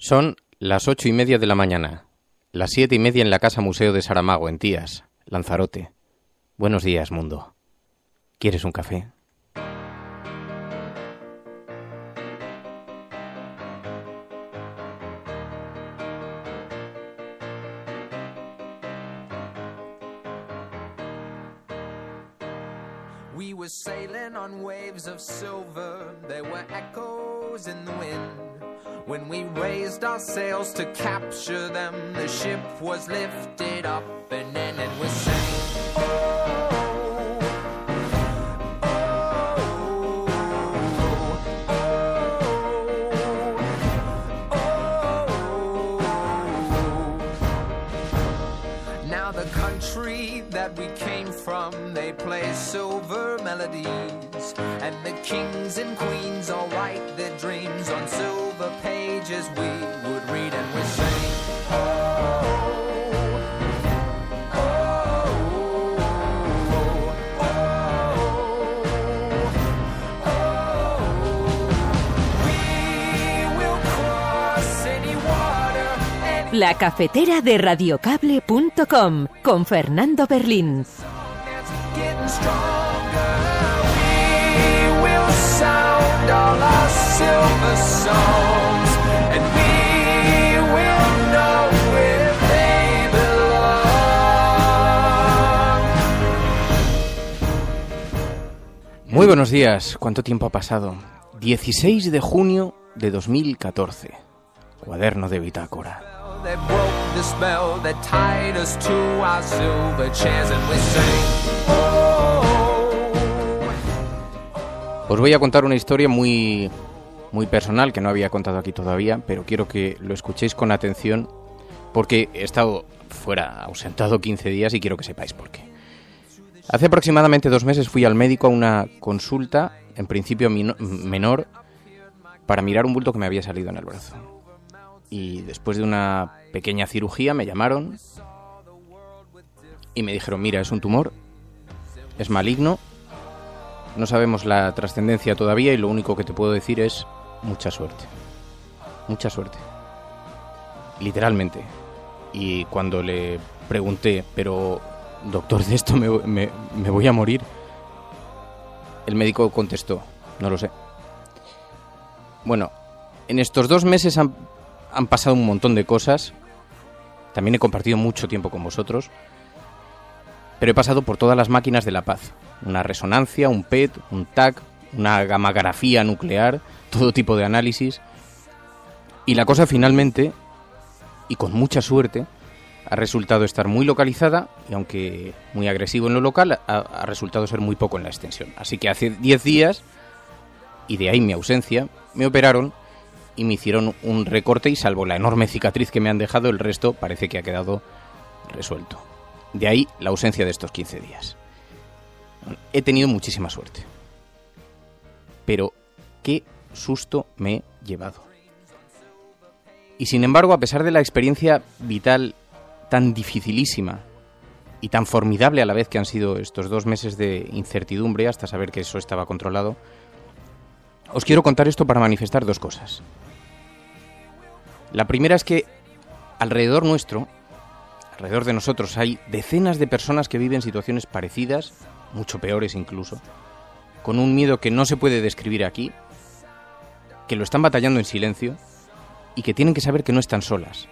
Son las 8:30 de la mañana, las 7:30 en la Casa Museo de Saramago, en Tías, Lanzarote. Buenos días, mundo. ¿Quieres un café? We were sailing on waves of silver, there were echoes in the wind. When we raised our sails to capture them, the ship was lifted up and in, and we sang, oh, oh, oh. Now the country that we came from, they play silver melodies, and the kings and queens all write their dreams on silver pages. We would read and we sing, oh, oh, oh, oh, oh. We will cross any water, any... La cafetera de radiocable.com con Fernando Berlín. Getting stronger, we will sound all our silver songs, and we will know where they belong. Muy buenos días. ¿Cuánto tiempo ha pasado? 16 de junio de 2014. Cuaderno de bitácora. They broke the spell that tied us to our silver chairs, and we sang, Os voy a contar una historia muy personal que no había contado aquí todavía, pero quiero que lo escuchéis con atención porque he estado fuera, ausentado 15 días y quiero que sepáis por qué. Hace aproximadamente 2 meses fui al médico a una consulta, en principio menor, para mirar un bulto que me había salido en el brazo. Y después de una pequeña cirugía me llamaron y me dijeron, mira, es un tumor, es maligno, no sabemos la trascendencia todavía y lo único que te puedo decir es mucha suerte. Mucha suerte. Literalmente. Y cuando le pregunté, pero doctor, de esto me voy a morir, el médico contestó, no lo sé. Bueno, en estos 2 meses han pasado un montón de cosas. También he compartido mucho tiempo con vosotros. Pero he pasado por todas las máquinas de la paz. Una resonancia, un PET, un TAC, una gammagrafía nuclear, todo tipo de análisis. Y la cosa finalmente, y con mucha suerte, ha resultado estar muy localizada, y aunque muy agresivo en lo local, ha resultado ser muy poco en la extensión. Así que hace 10 días, y de ahí mi ausencia, me operaron y me hicieron un recorte y salvo la enorme cicatriz que me han dejado, el resto parece que ha quedado resuelto. De ahí la ausencia de estos 15 días. He tenido muchísima suerte. Pero qué susto me he llevado. Y sin embargo, a pesar de la experiencia vital tan dificilísima y tan formidable a la vez que han sido estos 2 meses de incertidumbre hasta saber que eso estaba controlado, os quiero contar esto para manifestar 2 cosas. La primera es que alrededor nuestro, alrededor de nosotros, hay decenas de personas que viven situaciones parecidas, mucho peores incluso, con un miedo que no se puede describir aquí, que lo están batallando en silencio y que tienen que saber que no están solas.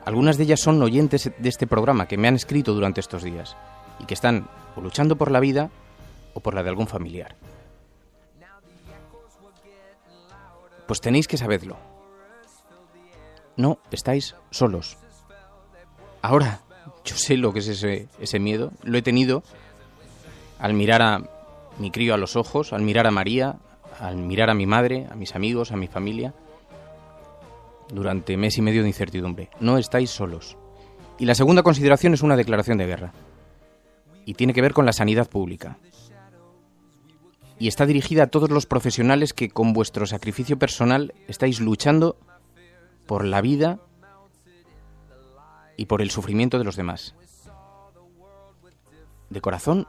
Algunas de ellas son oyentes de este programa que me han escrito durante estos días y que están o luchando por la vida o por la de algún familiar. Pues tenéis que saberlo. No estáis solos. Ahora, yo sé lo que es ese miedo. Lo he tenido al mirar a mi crío a los ojos, al mirar a María, al mirar a mi madre, a mis amigos, a mi familia. Durante 1 mes y medio de incertidumbre. No estáis solos. Y la segunda consideración es una declaración de guerra. Y tiene que ver con la sanidad pública. Y está dirigida a todos los profesionales que con vuestro sacrificio personal estáis luchando por la vida y por el sufrimiento de los demás. De corazón,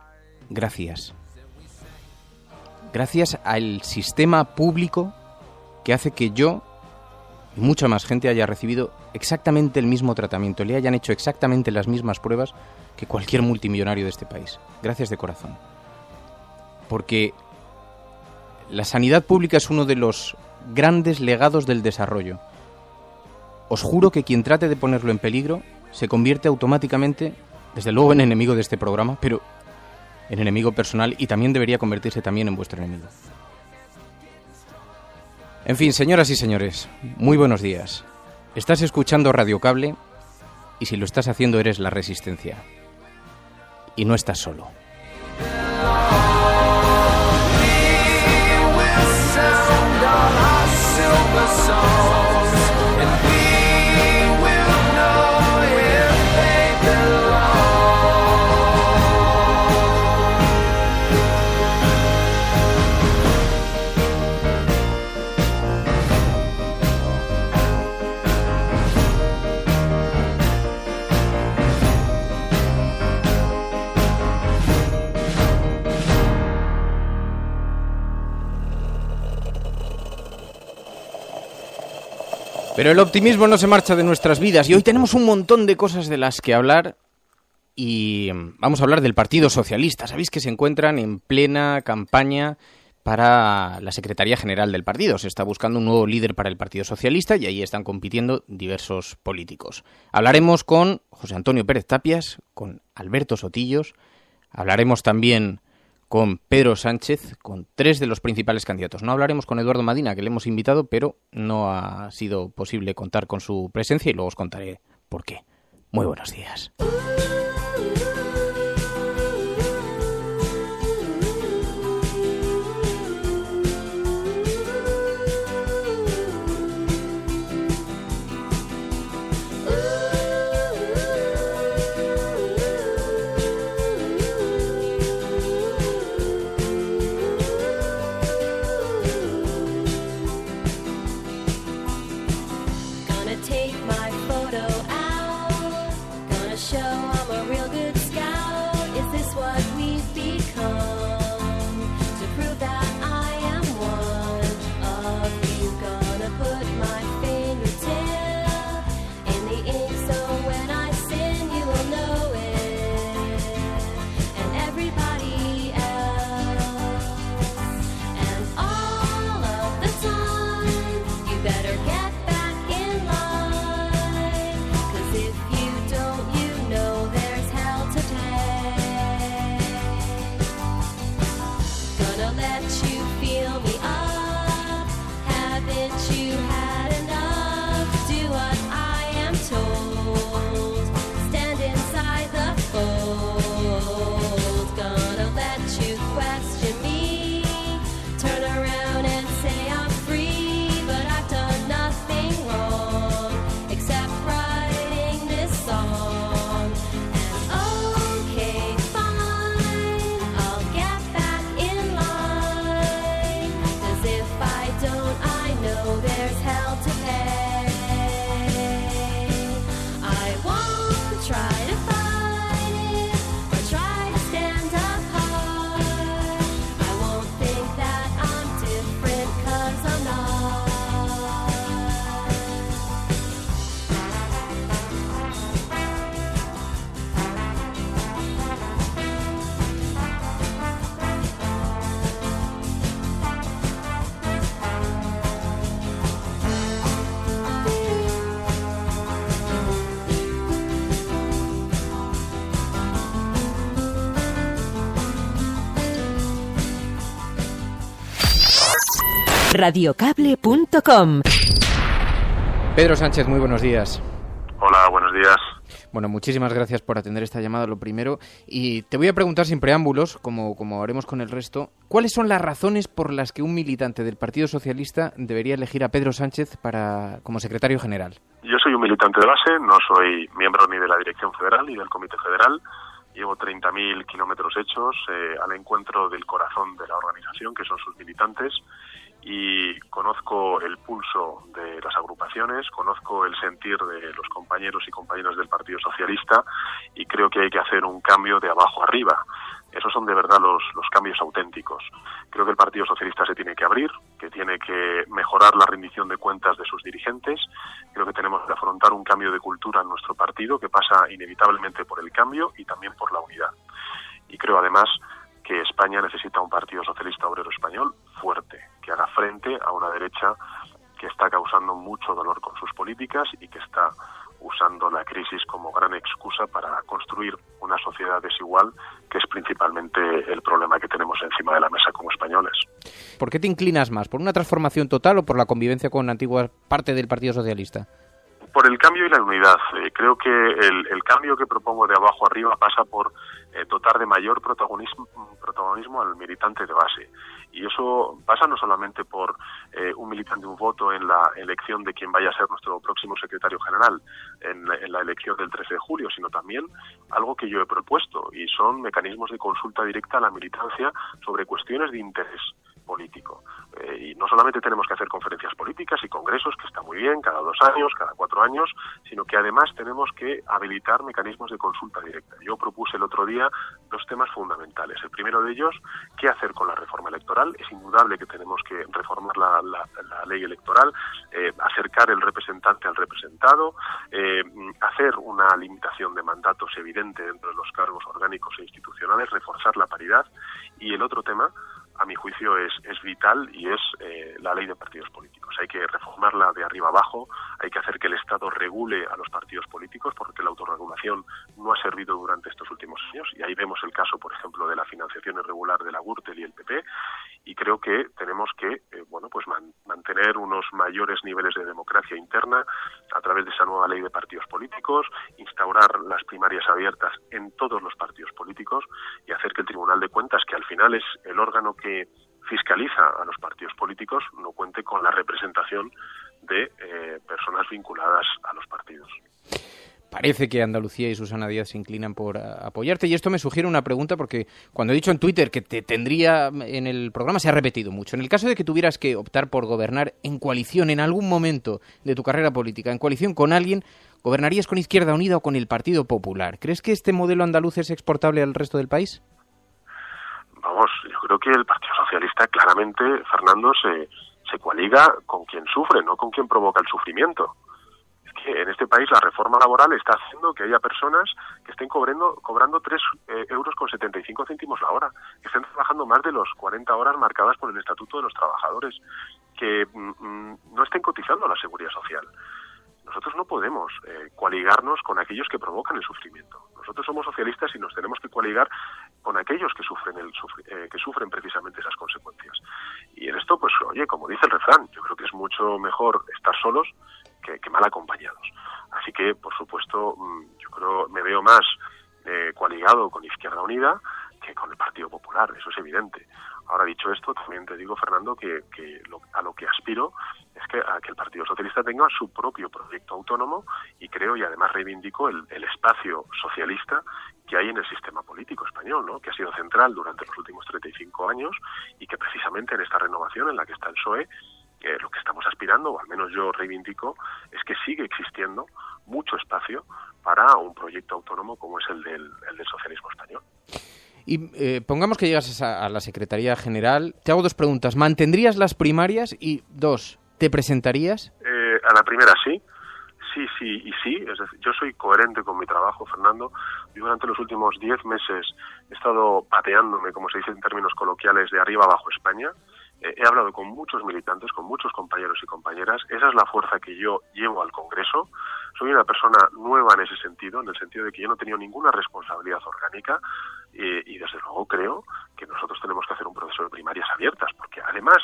gracias. Gracias al sistema público que hace que yo y mucha más gente haya recibido exactamente el mismo tratamiento, le hayan hecho exactamente las mismas pruebas que cualquier multimillonario de este país. Gracias de corazón. Porque la sanidad pública es uno de los grandes legados del desarrollo. Os juro que quien trate de ponerlo en peligro se convierte automáticamente, desde luego, en enemigo de este programa, pero en enemigo personal, y también debería convertirse también en vuestro enemigo. En fin, señoras y señores, muy buenos días. Estás escuchando Radio Cable y si lo estás haciendo eres la Resistencia. Y no estás solo. Pero el optimismo no se marcha de nuestras vidas y hoy tenemos un montón de cosas de las que hablar y vamos a hablar del Partido Socialista. Sabéis que se encuentran en plena campaña para la Secretaría General del partido. Se está buscando un nuevo líder para el Partido Socialista y ahí están compitiendo diversos políticos. Hablaremos con José Antonio Pérez Tapias, con Alberto Sotillos, hablaremos también con Pedro Sánchez, con 3 de los principales candidatos. No hablaremos con Eduardo Madina, que le hemos invitado, pero no ha sido posible contar con su presencia y luego os contaré por qué. Muy buenos días. radiocable.com. Pedro Sánchez, muy buenos días. Hola, buenos días. Bueno, muchísimas gracias por atender esta llamada, lo primero. Y te voy a preguntar sin preámbulos, como haremos con el resto, ¿cuáles son las razones por las que un militante del Partido Socialista debería elegir a Pedro Sánchez como secretario general? Yo soy un militante de base, no soy miembro ni de la Dirección Federal ni del Comité Federal. Llevo 30.000 kilómetros hechos al encuentro del corazón de la organización, que son sus militantes, y conozco el pulso de las agrupaciones, conozco el sentir de los compañeros y compañeras del Partido Socialista y creo que hay que hacer un cambio de abajo arriba. Esos son de verdad los cambios auténticos. Creo que el Partido Socialista se tiene que abrir, que tiene que mejorar la rendición de cuentas de sus dirigentes. Creo que tenemos que afrontar un cambio de cultura en nuestro partido que pasa inevitablemente por el cambio y también por la unidad. Y creo además que España necesita un Partido Socialista Obrero Español fuerte, que haga frente a una derecha que está causando mucho dolor con sus políticas y que está usando la crisis como gran excusa para construir una sociedad desigual, que es principalmente el problema que tenemos encima de la mesa como españoles. ¿Por qué te inclinas más? ¿Por una transformación total o por la convivencia con la antigua parte del Partido Socialista? Por el cambio y la unidad. Creo que el cambio que propongo de abajo arriba pasa por dotar de mayor protagonismo al militante de base. Y eso pasa no solamente por un militante, un voto en la elección de quien vaya a ser nuestro próximo secretario general en la elección del 13 de julio, sino también algo que yo he propuesto, y son mecanismos de consulta directa a la militancia sobre cuestiones de interés político. Y no solamente tenemos que hacer conferencias políticas y congresos, que está muy bien, cada 2 años, cada 4 años, sino que además tenemos que habilitar mecanismos de consulta directa. Yo propuse el otro día 2 temas fundamentales. El primero de ellos, ¿qué hacer con la reforma electoral? Es indudable que tenemos que reformar la ley electoral, acercar el representante al representado, hacer una limitación de mandatos evidente dentro de los cargos orgánicos e institucionales, reforzar la paridad. Y el otro tema, a mi juicio, es vital, y es la ley de partidos políticos. Hay que reformarla de arriba abajo, hay que hacer que el Estado regule a los partidos políticos, porque la autorregulación no ha servido durante estos últimos años, y ahí vemos el caso, por ejemplo, de la financiación irregular de la Gürtel y el PP, y creo que tenemos que mantener unos mayores niveles de democracia interna a través de esa nueva ley de partidos políticos, instaurar las primarias abiertas en todos los partidos políticos y hacer que el Tribunal de Cuentas, que al final es el órgano que fiscaliza a los partidos políticos, no cuente con la representación de personas vinculadas a los partidos. Parece que Andalucía y Susana Díaz se inclinan por apoyarte, y esto me sugiere una pregunta, porque cuando he dicho en Twitter que te tendría en el programa se ha repetido mucho. En el caso de que tuvieras que optar por gobernar en coalición en algún momento de tu carrera política, en coalición con alguien, ¿gobernarías con Izquierda Unida o con el Partido Popular? ¿Crees que este modelo andaluz es exportable al resto del país? Vamos, yo creo que el Partido Socialista claramente, Fernando, se coaliga con quien sufre, no con quien provoca el sufrimiento. Es que en este país la reforma laboral está haciendo que haya personas que estén cobrando 3,75 euros la hora, que estén trabajando más de los 40 horas marcadas por el Estatuto de los Trabajadores, que no estén cotizando a la Seguridad Social. Nosotros no podemos coaligarnos con aquellos que provocan el sufrimiento. Nosotros somos socialistas y nos tenemos que coaligar con aquellos que sufren precisamente esas consecuencias. Y en esto, pues, oye, como dice el refrán, yo creo que es mucho mejor estar solos que mal acompañados. Así que, por supuesto, yo creo, me veo más coaligado con Izquierda Unida que con el Partido Popular, eso es evidente. Ahora, dicho esto, también te digo, Fernando, que a lo que aspiro es a que el Partido Socialista tenga su propio proyecto autónomo, y creo, y además reivindico, el espacio socialista que hay en el sistema político español, ¿no? Que ha sido central durante los últimos 35 años, y que precisamente en esta renovación en la que está el PSOE, lo que estamos aspirando, o al menos yo reivindico, es que sigue existiendo mucho espacio para un proyecto autónomo como es el del socialismo español. Y pongamos que llegas a la Secretaría General. Te hago 2 preguntas. ¿Mantendrías las primarias? Y 2, ¿te presentarías? A la primera sí. Sí y sí. Es decir, yo soy coherente con mi trabajo, Fernando. Yo durante los últimos 10 meses he estado pateándome, como se dice en términos coloquiales, de arriba abajo España. He hablado con muchos militantes, con muchos compañeros y compañeras. Esa es la fuerza que yo llevo al Congreso. Soy una persona nueva en ese sentido, en el sentido de que yo no he tenido ninguna responsabilidad orgánica, y desde luego creo que nosotros tenemos que hacer un proceso de primarias abiertas, porque además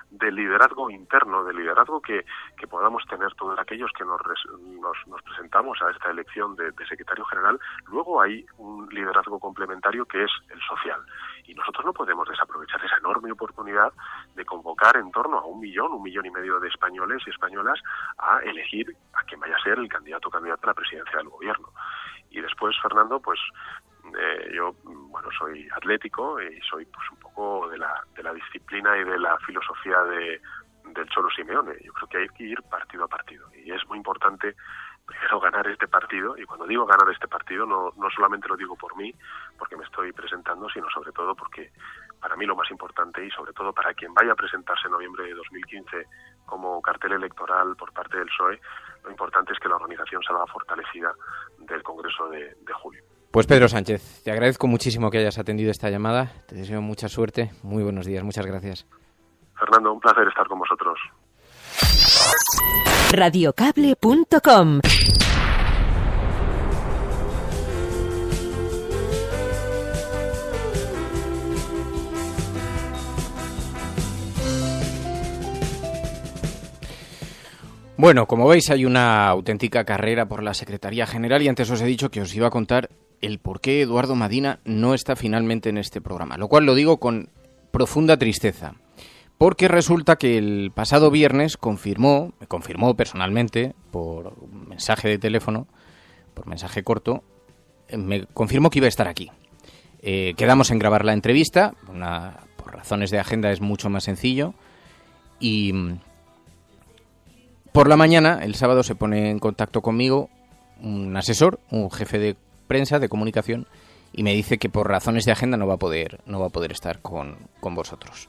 del liderazgo interno, del liderazgo que podamos tener todos aquellos que nos presentamos a esta elección de secretario general, luego hay un liderazgo complementario que es el social. Y nosotros no podemos desaprovechar esa enorme oportunidad de convocar en torno a 1 millón y medio de españoles y españolas a elegir a quien vaya a ser el candidato o candidata a la presidencia del gobierno. Y después, Fernando, pues yo, soy atlético y soy pues un poco de la disciplina y de la filosofía del Cholo Simeone. Yo creo que hay que ir partido a partido, y es muy importante primero ganar este partido, y cuando digo ganar este partido no solamente lo digo por mí, porque me estoy presentando, sino sobre todo porque para mí lo más importante, y sobre todo para quien vaya a presentarse en noviembre de 2015 como cartel electoral por parte del PSOE, lo importante es que la organización salga fortalecida del Congreso de julio. Pues Pedro Sánchez, te agradezco muchísimo que hayas atendido esta llamada, te deseo mucha suerte, muy buenos días, muchas gracias. Fernando, un placer estar con vosotros. Radiocable.com. Bueno, como veis hay una auténtica carrera por la Secretaría General y antes os he dicho que os iba a contar el por qué Eduardo Madina no está finalmente en este programa, lo cual lo digo con profunda tristeza, porque resulta que el pasado viernes me confirmó personalmente por mensaje de teléfono, por mensaje corto, me confirmó que iba a estar aquí. Quedamos en grabar la entrevista, por razones de agenda es mucho más sencillo, y por la mañana, el sábado, se pone en contacto conmigo un asesor, un jefe de prensa, de comunicación, y me dice que por razones de agenda no va a poder estar con vosotros.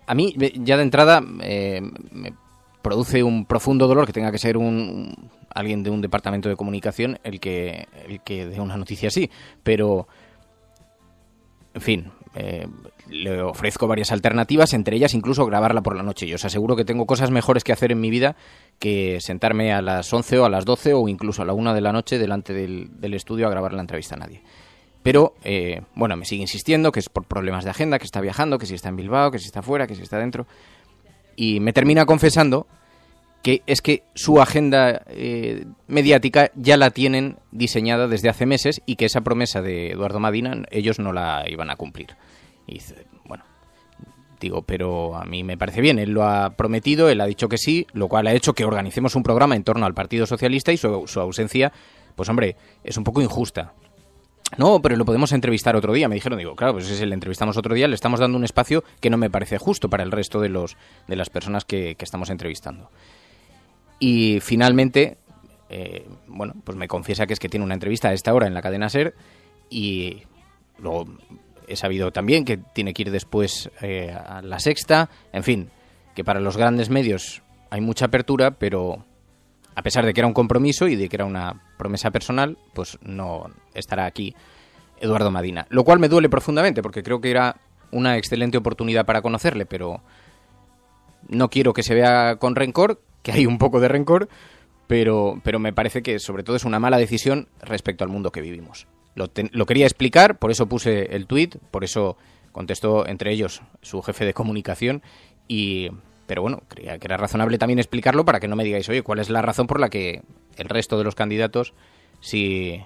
A mí, ya de entrada, me produce un profundo dolor que tenga que ser alguien de un departamento de comunicación el que dé una noticia así, pero, en fin, le ofrezco varias alternativas, entre ellas incluso grabarla por la noche. Yo os aseguro que tengo cosas mejores que hacer en mi vida que sentarme a las 11 o a las 12 o incluso a la 1 de la noche delante del estudio a grabar la entrevista a nadie. Pero, bueno, me sigue insistiendo que es por problemas de agenda, que está viajando, que si está en Bilbao, que si está fuera, que si está dentro. Y me termina confesando que es que su agenda mediática ya la tienen diseñada desde hace meses y que esa promesa de Eduardo Madina ellos no la iban a cumplir. Y dice, bueno, digo, pero a mí me parece bien, él lo ha prometido, él ha dicho que sí, lo cual ha hecho que organicemos un programa en torno al Partido Socialista y su ausencia, pues hombre, es un poco injusta. No, pero lo podemos entrevistar otro día, me dijeron. Digo, claro, pues si le entrevistamos otro día, le estamos dando un espacio que no me parece justo para el resto de las personas que estamos entrevistando. Y finalmente, bueno, pues me confiesa que es que tiene una entrevista a esta hora en la cadena SER y luego he sabido también que tiene que ir después a La Sexta. En fin, que para los grandes medios hay mucha apertura, pero a pesar de que era un compromiso y de que era una promesa personal, pues no estará aquí Eduardo Madina. Lo cual me duele profundamente porque creo que era una excelente oportunidad para conocerle, pero no quiero que se vea con rencor, que hay un poco de rencor, pero me parece que sobre todo es una mala decisión respecto al mundo que vivimos. Lo quería explicar, por eso puse el tuit, por eso contestó entre ellos su jefe de comunicación, pero bueno, creía que era razonable también explicarlo para que no me digáis, oye, ¿cuál es la razón por la que el resto de los candidatos sí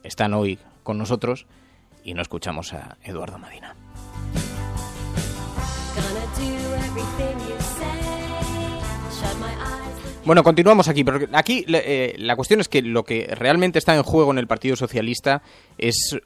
están hoy con nosotros y no escuchamos a Eduardo Madina? Bueno, continuamos aquí, pero aquí la cuestión es que lo que realmente está en juego en el Partido Socialista es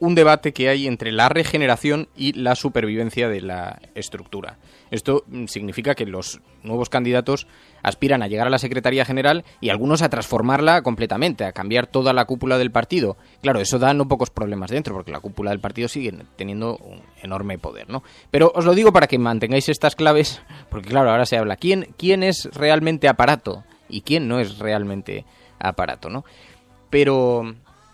un debate que hay entre la regeneración y la supervivencia de la estructura. Esto significa que los nuevos candidatos aspiran a llegar a la Secretaría General y algunos a transformarla completamente, a cambiar toda la cúpula del partido. Claro, eso da no pocos problemas dentro, porque la cúpula del partido sigue teniendo un enorme poder, ¿no? Pero os lo digo para que mantengáis estas claves, porque claro, ahora se habla quién es realmente aparato y quién no es realmente aparato, ¿no? Pero,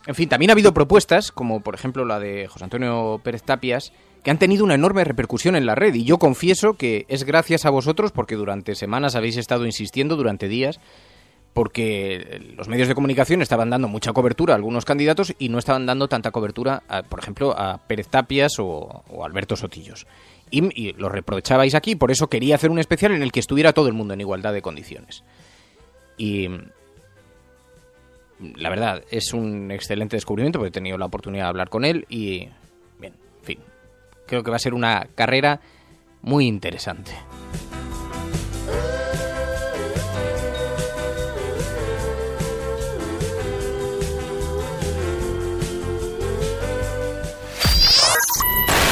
en fin, también ha habido propuestas, como por ejemplo la de José Antonio Pérez Tapias, que han tenido una enorme repercusión en la red, y yo confieso que es gracias a vosotros, porque durante semanas habéis estado insistiendo, durante días, porque los medios de comunicación estaban dando mucha cobertura a algunos candidatos y no estaban dando tanta cobertura, por ejemplo, a Pérez Tapias o Alberto Sotillos. Y lo reprochabais aquí, por eso quería hacer un especial en el que estuviera todo el mundo en igualdad de condiciones. Y la verdad, es un excelente descubrimiento, porque he tenido la oportunidad de hablar con él y, bien, en fin, creo que va a ser una carrera muy interesante.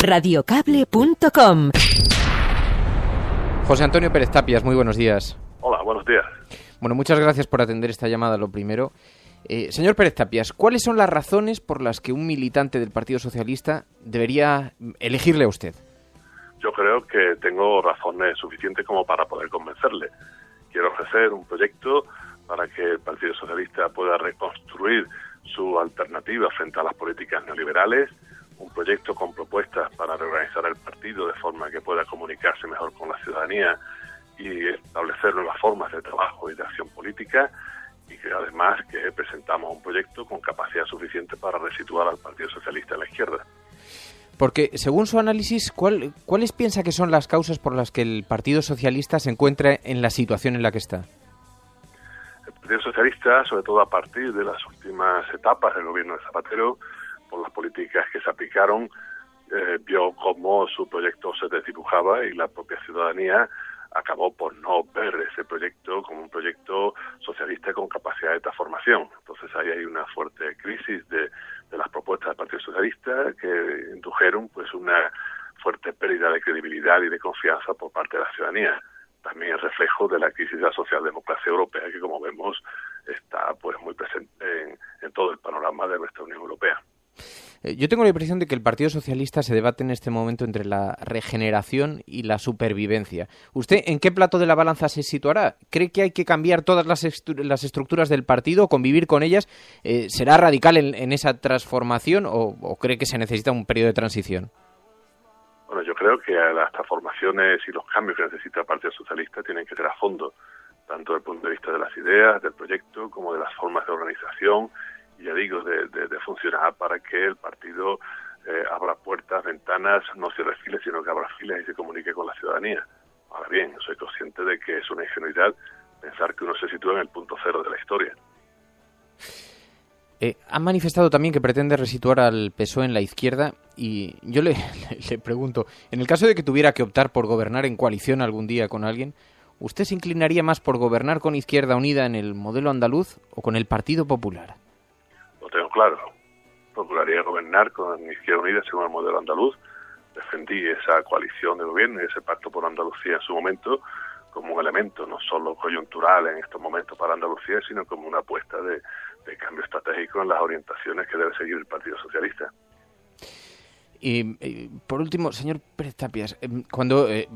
Radiocable.com. José Antonio Pérez Tapias, muy buenos días. Hola, buenos días. Bueno, muchas gracias por atender esta llamada, lo primero. Señor Pérez Tapias, ¿cuáles son las razones por las que un militante del Partido Socialista debería elegirle a usted? Yo creo que tengo razones suficientes como para poder convencerle. Quiero ofrecer un proyecto para que el Partido Socialista pueda reconstruir su alternativa frente a las políticas neoliberales, un proyecto con propuestas para reorganizar el partido de forma que pueda comunicarse mejor con la ciudadanía y establecer nuevas formas de trabajo y de acción política, y que además que presentamos un proyecto con capacidad suficiente para resituar al Partido Socialista en la izquierda. Porque, según su análisis, ¿cuáles piensa que son las causas por las que el Partido Socialista se encuentra en la situación en la que está? El Partido Socialista, sobre todo a partir de las últimas etapas del gobierno de Zapatero, por las políticas que se aplicaron, vio cómo su proyecto se desdibujaba y la propia ciudadanía acabó por no ver ese proyecto como un proyecto socialista con capacidad de transformación. Entonces ahí hay una fuerte crisis de las propuestas del Partido Socialista que indujeron pues una fuerte pérdida de credibilidad y de confianza por parte de la ciudadanía. También el reflejo de la crisis de la socialdemocracia europea que, como vemos, está pues muy presente en todo el panorama de nuestra Unión Europea. Yo tengo la impresión de que el Partido Socialista se debate en este momento entre la regeneración y la supervivencia. ¿Usted en qué plato de la balanza se situará? ¿Cree que hay que cambiar todas las estructuras del partido, convivir con ellas? ¿Será radical en esa transformación o cree que se necesita un periodo de transición? Bueno, yo creo que las transformaciones y los cambios que necesita el Partido Socialista tienen que ser a fondo, tanto desde el punto de vista de las ideas, del proyecto, como de las formas de organización, y ya digo, de funcionar para que el partido abra puertas, ventanas, no cierre filas, sino que abra filas y se comunique con la ciudadanía. Ahora bien, soy consciente de que es una ingenuidad pensar que uno se sitúa en el punto cero de la historia. Han manifestado también que pretende resituar al PSOE en la izquierda y yo le pregunto, en el caso de que tuviera que optar por gobernar en coalición algún día con alguien, ¿usted se inclinaría más por gobernar con Izquierda Unida en el modelo andaluz o con el Partido Popular? Lo tengo claro. Procuraría gobernar con Izquierda Unida según el modelo andaluz. Defendí esa coalición de gobierno y ese pacto por Andalucía en su momento como un elemento no solo coyuntural en estos momentos para Andalucía, sino como una apuesta de cambio estratégico en las orientaciones que debe seguir el Partido Socialista. Y por último, señor Pérez Tapias, cuando he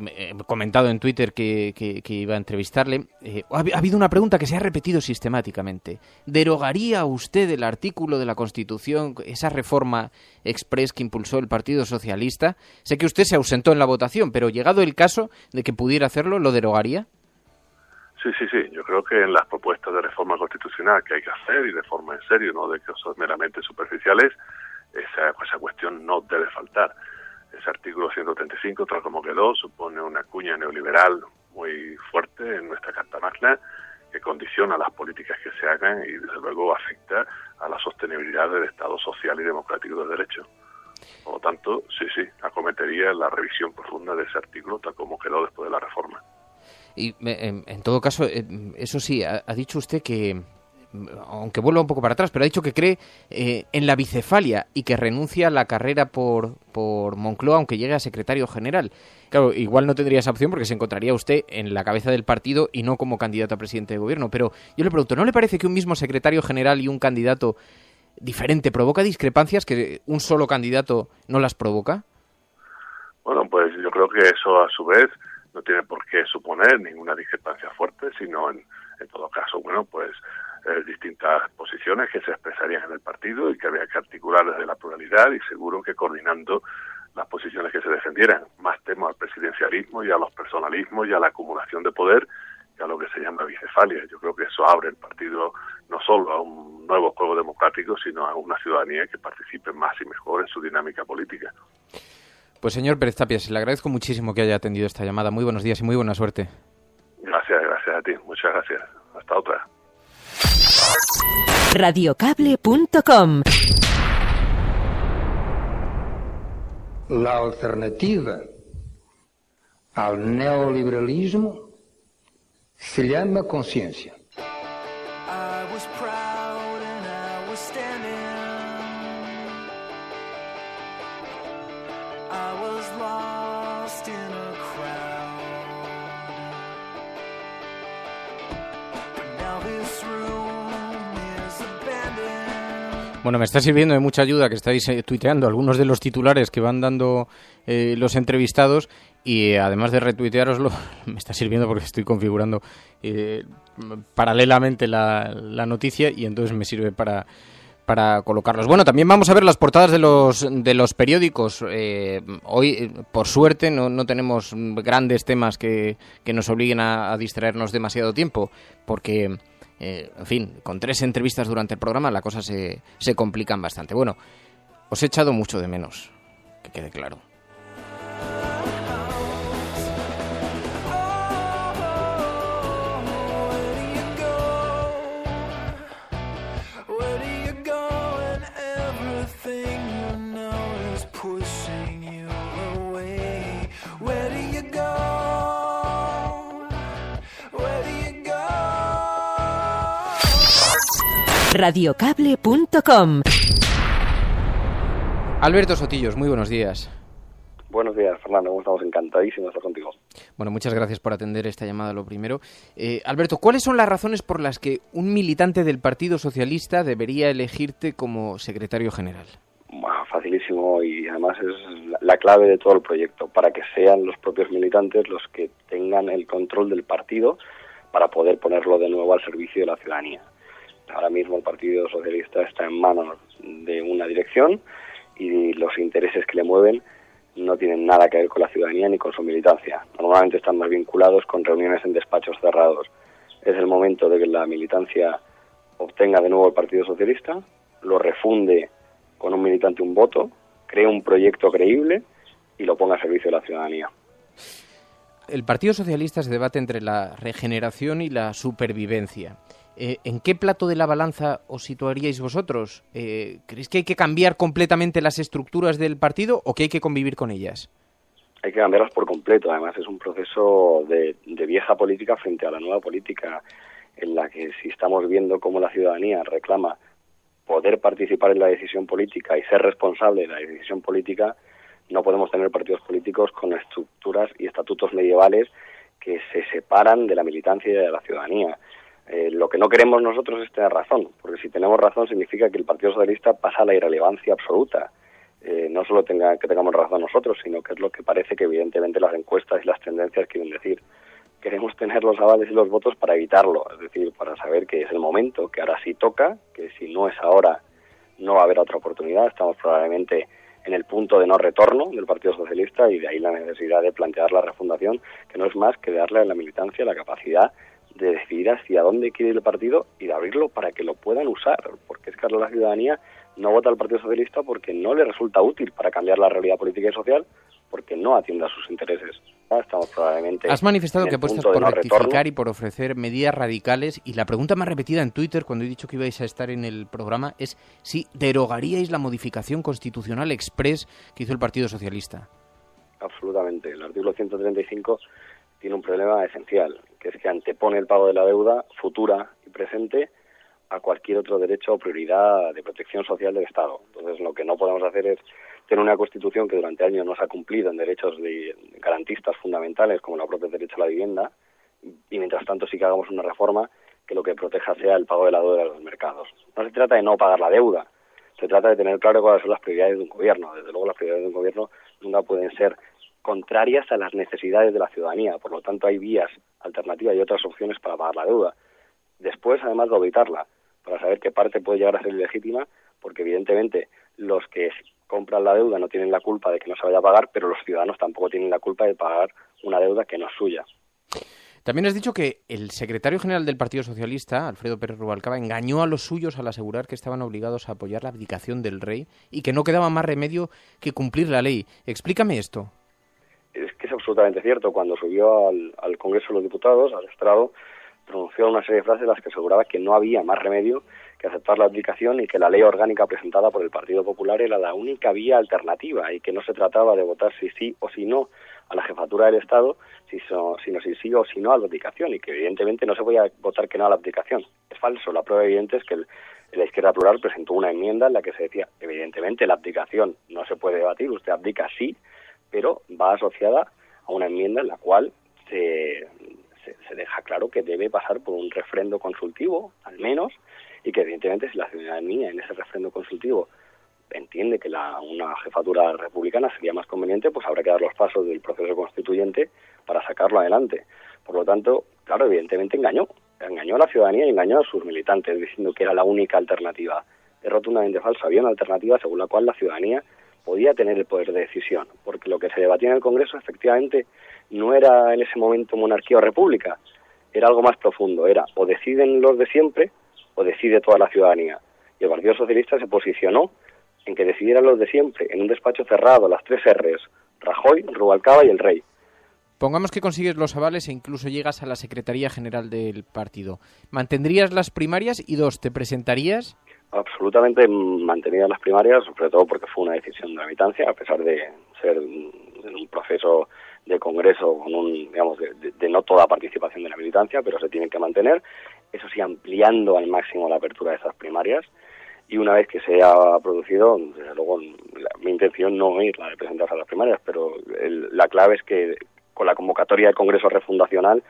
comentado en Twitter que iba a entrevistarle, ha habido una pregunta que se ha repetido sistemáticamente. ¿Derogaría usted el artículo de la Constitución, esa reforma express que impulsó el Partido Socialista? Sé que usted se ausentó en la votación, pero llegado el caso de que pudiera hacerlo, ¿lo derogaría? Sí. Yo creo que en las propuestas de reforma constitucional que hay que hacer, y de forma en serio, no de cosas meramente superficiales, esa cuestión no debe faltar. Ese artículo 135, tal como quedó, supone una cuña neoliberal muy fuerte en nuestra Carta Magna que condiciona las políticas que se hagan y, desde luego, afecta a la sostenibilidad del Estado social y democrático de derecho. Por lo tanto, sí, acometería la revisión profunda de ese artículo tal como quedó después de la reforma. Y en todo caso, eso sí, ha dicho usted que, aunque vuelva un poco para atrás, pero ha dicho que cree en la bicefalia y que renuncia a la carrera por Moncloa aunque llegue a secretario general. Claro, igual no tendría esa opción porque se encontraría usted en la cabeza del partido y no como candidato a presidente de gobierno. Pero yo le pregunto, ¿no le parece que un mismo secretario general y un candidato diferente provoca discrepancias que un solo candidato no las provoca? Bueno, pues yo creo que eso a su vez no tiene por qué suponer ninguna discrepancia fuerte, sino en todo caso, pues distintas posiciones que se expresarían en el partido y que había que articular desde la pluralidad y seguro que coordinando las posiciones que se defendieran. Más temo al presidencialismo y a los personalismos y a la acumulación de poder que a lo que se llama bicefalia. Yo creo que eso abre el partido no solo a un nuevo juego democrático, sino a una ciudadanía que participe más y mejor en su dinámica política. Pues señor Pérez Tapias, le agradezco muchísimo que haya atendido esta llamada. Muy buenos días y muy buena suerte. Gracias a ti. Muchas gracias. Hasta otra. Radiocable.com. La alternativa al neoliberalismo se llama conciencia. This room is abandoned. Bueno, me está sirviendo de mucha ayuda que estáis tuiteando algunos de los titulares que van dando los entrevistados y además de retuiteároslo, me está sirviendo porque estoy configurando paralelamente la noticia y entonces me sirve para colocarlos. Bueno, también vamos a ver las portadas de los periódicos. Hoy, por suerte, no tenemos grandes temas que nos obliguen a distraernos demasiado tiempo, porque, en fin, con 3 entrevistas durante el programa la cosa se complican bastante. Bueno, os he echado mucho de menos, que quede claro. Radiocable.com. Alberto Sotillos, muy buenos días. Buenos días, Fernando. Estamos encantadísimos de estar contigo. Bueno, muchas gracias por atender esta llamada, lo primero. Alberto, ¿cuáles son las razones por las que un militante del Partido Socialista debería elegirte como secretario general? Bueno, facilísimo, y además es la clave de todo el proyecto, para que sean los propios militantes los que tengan el control del partido para poder ponerlo de nuevo al servicio de la ciudadanía. Ahora mismo el Partido Socialista está en manos de una dirección y los intereses que le mueven no tienen nada que ver con la ciudadanía ni con su militancia. Normalmente están más vinculados con reuniones en despachos cerrados. Es el momento de que la militancia obtenga de nuevo el Partido Socialista, lo refunde con un militante un voto, cree un proyecto creíble y lo ponga a servicio de la ciudadanía. El Partido Socialista se debate entre la regeneración y la supervivencia. ¿En qué plato de la balanza os situaríais vosotros? ¿Creéis que hay que cambiar completamente las estructuras del partido o que hay que convivir con ellas? Hay que cambiarlas por completo. Además, es un proceso de vieja política frente a la nueva política, en la que si estamos viendo cómo la ciudadanía reclama poder participar en la decisión política y ser responsable de la decisión política, no podemos tener partidos políticos con estructuras y estatutos medievales que se separan de la militancia y de la ciudadanía. Lo que no queremos nosotros es tener razón, porque si tenemos razón significa que el Partido Socialista pasa a la irrelevancia absoluta. No solo que tengamos razón nosotros, sino que es lo que parece que evidentemente las encuestas y las tendencias quieren decir. Queremos tener los avales y los votos para evitarlo, es decir, para saber que es el momento, que ahora sí toca, que si no es ahora no va a haber otra oportunidad. Estamos probablemente en el punto de no retorno del Partido Socialista y de ahí la necesidad de plantear la refundación, que no es más que darle a la militancia la capacidad de decidir hacia dónde quiere ir el partido y de abrirlo para que lo puedan usar, porque es que la ciudadanía no vota al Partido Socialista porque no le resulta útil para cambiar la realidad política y social, porque no atiende a sus intereses. Estamos probablemente... Has manifestado que apuestas por rectificar y por ofrecer medidas radicales, y la pregunta más repetida en Twitter cuando he dicho que ibais a estar en el programa es si derogaríais la modificación constitucional express que hizo el Partido Socialista. Absolutamente. El artículo 135 tiene un problema esencial, que es que antepone el pago de la deuda futura y presente a cualquier otro derecho o prioridad de protección social del Estado. Entonces, lo que no podemos hacer es tener una Constitución que durante años no se ha cumplido en derechos garantistas fundamentales, como el propio derecho a la vivienda, y mientras tanto sí que hagamos una reforma que lo que proteja sea el pago de la deuda de los mercados. No se trata de no pagar la deuda, se trata de tener claro cuáles son las prioridades de un gobierno. Desde luego, las prioridades de un gobierno nunca pueden ser contrarias a las necesidades de la ciudadanía. Por lo tanto, hay vías alternativas y otras opciones para pagar la deuda. Después, además de auditarla, para saber qué parte puede llegar a ser ilegítima, porque evidentemente los que compran la deuda no tienen la culpa de que no se vaya a pagar, pero los ciudadanos tampoco tienen la culpa de pagar una deuda que no es suya. También has dicho que el secretario general del Partido Socialista, Alfredo Pérez Rubalcaba, engañó a los suyos al asegurar que estaban obligados a apoyar la abdicación del rey y que no quedaba más remedio que cumplir la ley. Explícame esto. Es que es absolutamente cierto. Cuando subió al Congreso de los Diputados, al estrado, pronunció una serie de frases en las que aseguraba que no había más remedio que aceptar la abdicación y que la ley orgánica presentada por el Partido Popular era la única vía alternativa y que no se trataba de votar si sí o si no a la jefatura del Estado, sino si sí o si no a la abdicación, y que evidentemente no se podía votar que no a la abdicación. Es falso. La prueba evidente es que la Izquierda Plural presentó una enmienda en la que se decía, evidentemente la abdicación no se puede debatir, usted abdica sí, pero va asociada a una enmienda en la cual se deja claro que debe pasar por un refrendo consultivo, al menos, y que evidentemente si la ciudadanía en ese referéndum consultivo entiende que una jefatura republicana sería más conveniente, pues habrá que dar los pasos del proceso constituyente para sacarlo adelante. Por lo tanto, claro, evidentemente engañó a la ciudadanía y engañó a sus militantes diciendo que era la única alternativa. Es rotundamente falso. Había una alternativa según la cual la ciudadanía podía tener el poder de decisión, porque lo que se debatía en el Congreso efectivamente no era en ese momento monarquía o república, era algo más profundo, era o deciden los de siempre o decide toda la ciudadanía. Y el Partido Socialista se posicionó en que decidieran los de siempre, en un despacho cerrado, las 3 R's, Rajoy, Rubalcaba y el Rey. Pongamos que consigues los avales e incluso llegas a la Secretaría General del partido. ¿Mantendrías las primarias? Y 2, ¿te presentarías? Absolutamente mantenidas las primarias, sobre todo porque fue una decisión de la militancia, a pesar de ser un proceso de congreso con de no toda participación de la militancia, pero se tienen que mantener, eso sí, ampliando al máximo la apertura de esas primarias. Y una vez que se haya producido, desde luego, mi intención no es la de presentarse a las primarias, pero la clave es que con la convocatoria del Congreso Refundacional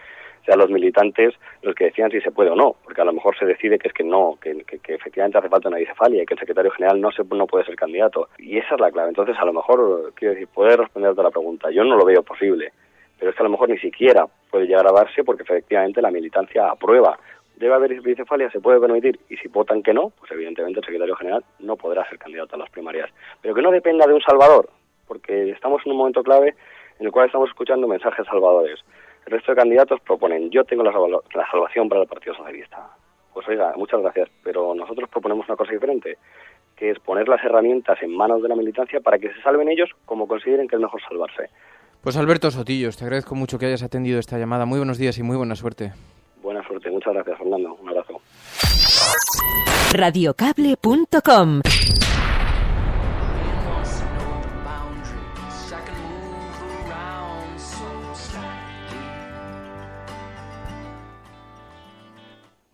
sean los militantes los que decían si se puede o no, porque a lo mejor se decide que es que no, que efectivamente hace falta una bicefalia y que el secretario general no puede ser candidato. Y esa es la clave. Entonces, a lo mejor, quiero decir, poder responder a la pregunta. Yo no lo veo posible, pero es que a lo mejor ni siquiera puede llegar a darse porque efectivamente la militancia aprueba. Debe haber bicefalia, se puede permitir, y si votan que no, pues evidentemente el secretario general no podrá ser candidato a las primarias. Pero que no dependa de un salvador, porque estamos en un momento clave en el cual estamos escuchando mensajes salvadores. El resto de candidatos proponen, yo tengo la salvación para el Partido Socialista. Pues oiga, muchas gracias, pero nosotros proponemos una cosa diferente, que es poner las herramientas en manos de la militancia para que se salven ellos como consideren que es mejor salvarse. Pues Alberto Sotillos, te agradezco mucho que hayas atendido esta llamada. Muy buenos días y muy buena suerte. Buena suerte, muchas gracias, Fernando. Un abrazo. Radiocable.com.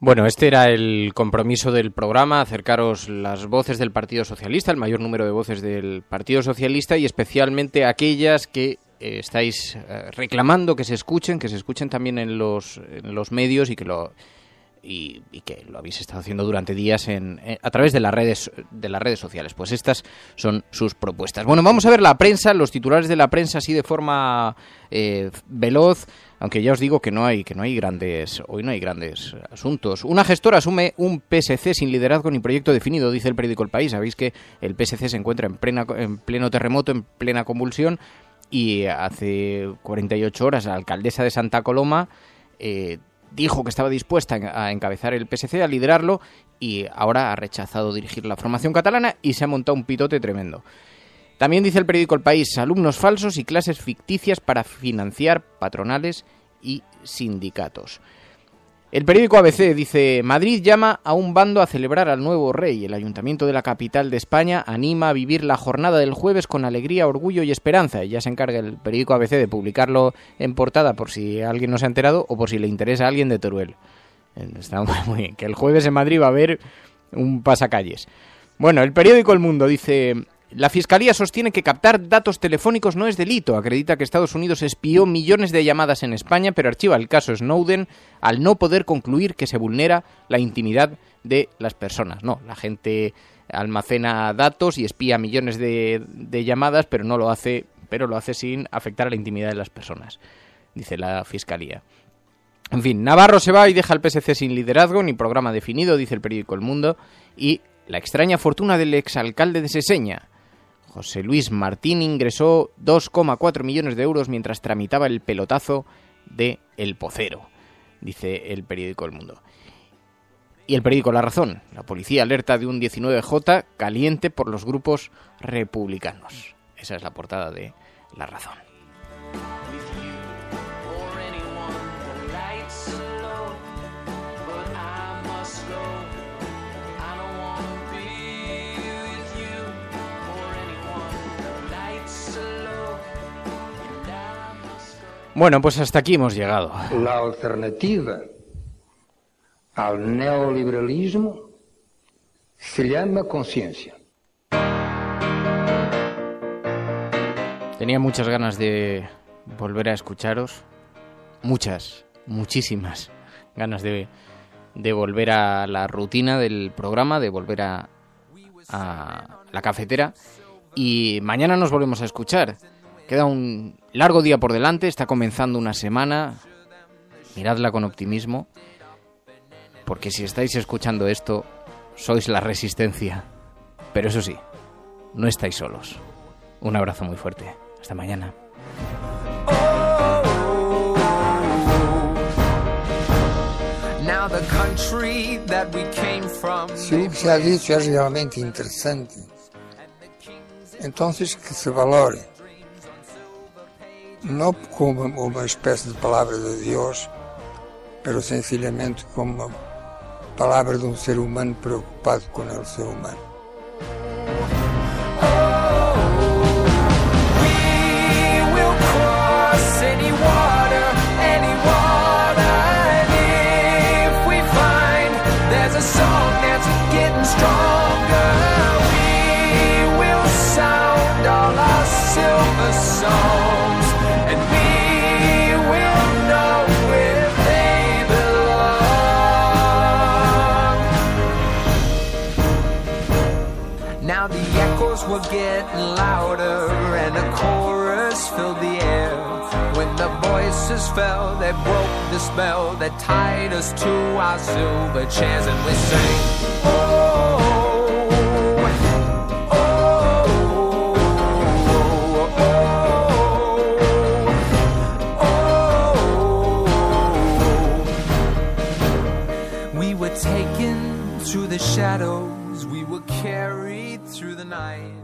Bueno, este era el compromiso del programa, acercaros las voces del Partido Socialista, el mayor número de voces del Partido Socialista y especialmente aquellas que estáis reclamando que se escuchen también en los medios y que lo habéis estado haciendo durante días a través de las redes sociales. Pues estas son sus propuestas. Bueno, vamos a ver la prensa, los titulares de la prensa así de forma veloz, aunque ya os digo que hoy no hay grandes asuntos. Una gestora asume un PSC sin liderazgo ni proyecto definido, dice el periódico El País. Sabéis que el PSC se encuentra en pleno terremoto, en plena convulsión, y hace 48 horas la alcaldesa de Santa Coloma dijo que estaba dispuesta a encabezar el PSC, a liderarlo, y ahora ha rechazado dirigir la formación catalana y se ha montado un pitote tremendo. También dice el periódico El País, alumnos falsos y clases ficticias para financiar patronales y sindicatos. El periódico ABC dice, Madrid llama a un bando a celebrar al nuevo rey. El ayuntamiento de la capital de España anima a vivir la jornada del jueves con alegría, orgullo y esperanza. Y ya se encarga el periódico ABC de publicarlo en portada por si alguien no se ha enterado o por si le interesa a alguien de Teruel. Está muy bien, que el jueves en Madrid va a haber un pasacalles. Bueno, el periódico El Mundo dice, la Fiscalía sostiene que captar datos telefónicos no es delito. Acredita que Estados Unidos espió millones de llamadas en España, pero archiva el caso Snowden al no poder concluir que se vulnera la intimidad de las personas. No, la gente almacena datos y espía millones de llamadas, pero lo hace sin afectar a la intimidad de las personas, dice la Fiscalía. En fin, Navarro se va y deja al PSC sin liderazgo ni programa definido, dice el periódico El Mundo, y la extraña fortuna del exalcalde de Seseña. José Luis Martín ingresó 2,4 millones de euros mientras tramitaba el pelotazo de El Pocero, dice el periódico El Mundo. Y el periódico La Razón, la policía alerta de un 19J caliente por los grupos republicanos. Esa es la portada de La Razón. Bueno, pues hasta aquí hemos llegado. La alternativa al neoliberalismo se llama conciencia. Tenía muchas ganas de volver a escucharos. Muchísimas ganas de de volver a la rutina del programa, de volver a la cafetera, y mañana nos volvemos a escuchar. Queda un largo día por delante, está comenzando una semana, miradla con optimismo, porque si estáis escuchando esto, sois la resistencia. Pero eso sí, no estáis solos. Un abrazo muy fuerte. Hasta mañana. Se o que se ha dicho é realmente interessante, então que se valore, não como uma espécie de palavra de Deus, mas sencillamente como uma palavra de um ser humano preocupado com o ser humano. Now the echoes were getting louder and a chorus filled the air. When the voices fell, they broke the spell that tied us to our silver chairs, and we sang, oh, oh, oh, oh. We were taken to the shadows, we were carried through the night.